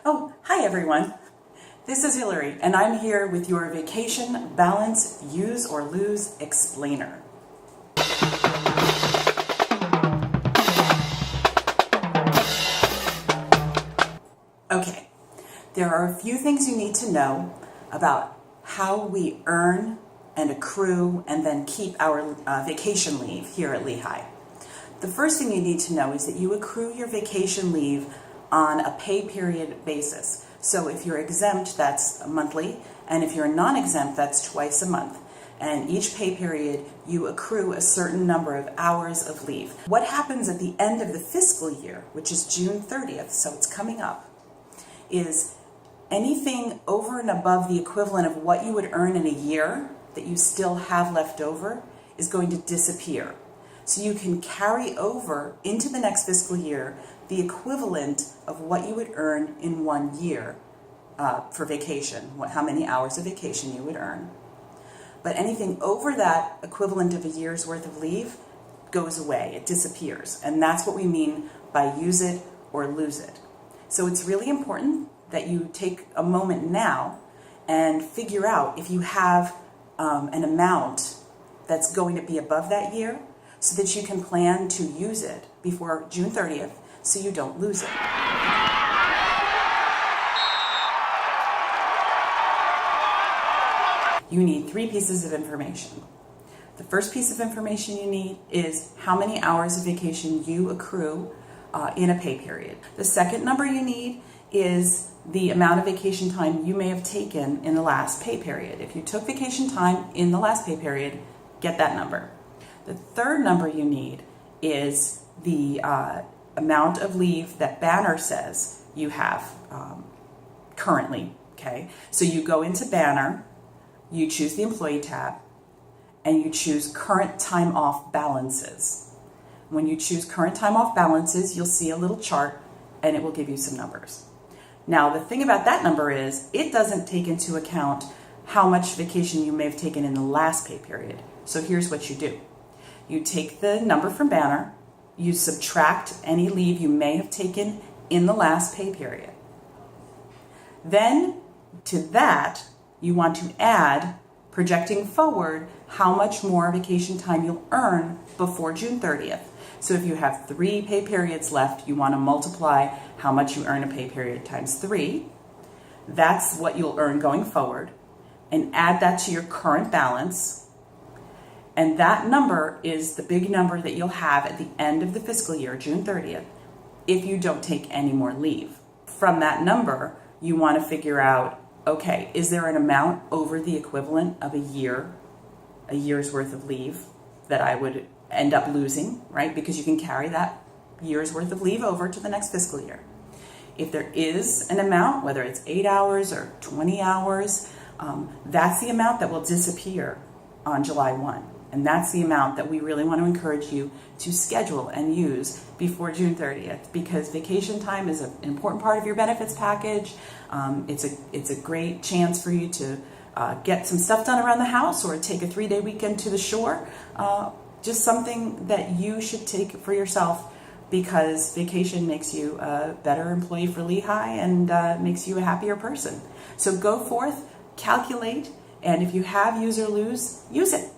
Oh, hi everyone. This is Hillary, and I'm here with your Vacation Balance Use or Lose Explainer. Okay, there are a few things you need to know about how we earn and accrue and then keep our vacation leave here at Lehigh. The first thing you need to know is that you accrue your vacation leave on a pay period basis. So if you're exempt, that's monthly, and if you're non-exempt, that's twice a month. And each pay period, you accrue a certain number of hours of leave. What happens at the end of the fiscal year, which is June 30th, so it's coming up, is anything over and above the equivalent of what you would earn in a year that you still have left over is going to disappear. So you can carry over into the next fiscal year the equivalent of what you would earn in 1 year for vacation, how many hours of vacation you would earn. But anything over that equivalent of a year's worth of leave goes away, it disappears. And that's what we mean by use it or lose it. So it's really important that you take a moment now and figure out if you have an amount that's going to be above that year, so that you can plan to use it before June 30th so you don't lose it. You need 3 pieces of information. The first piece of information you need is how many hours of vacation you accrue in a pay period. The second number you need is the amount of vacation time you may have taken in the last pay period. If you took vacation time in the last pay period, get that number. The third number you need is the amount of leave that Banner says you have currently, okay? So you go into Banner, you choose the Employee tab, and you choose Current Time Off Balances. When you choose Current Time Off Balances, you'll see a little chart, and it will give you some numbers. Now, the thing about that number is it doesn't take into account how much vacation you may have taken in the last pay period. So here's what you do. You take the number from Banner, you subtract any leave you may have taken in the last pay period. Then to that, you want to add, projecting forward, how much more vacation time you'll earn before June 30th. So if you have 3 pay periods left, you want to multiply how much you earn a pay period times 3. That's what you'll earn going forward. And add that to your current balance. And that number is the big number that you'll have at the end of the fiscal year, June 30th, if you don't take any more leave. From that number, you want to figure out, okay, is there an amount over the equivalent of a year's worth of leave that I would end up losing, right? Because you can carry that year's worth of leave over to the next fiscal year. If there is an amount, whether it's 8 hours or 20 hours, that's the amount that will disappear on July 1. And that's the amount that we really want to encourage you to schedule and use before June 30th, because vacation time is an important part of your benefits package. It's a great chance for you to get some stuff done around the house or take a 3-day weekend to the shore. Just something that you should take for yourself, because vacation makes you a better employee for Lehigh and makes you a happier person. So go forth, calculate, and if you have use or lose, use it.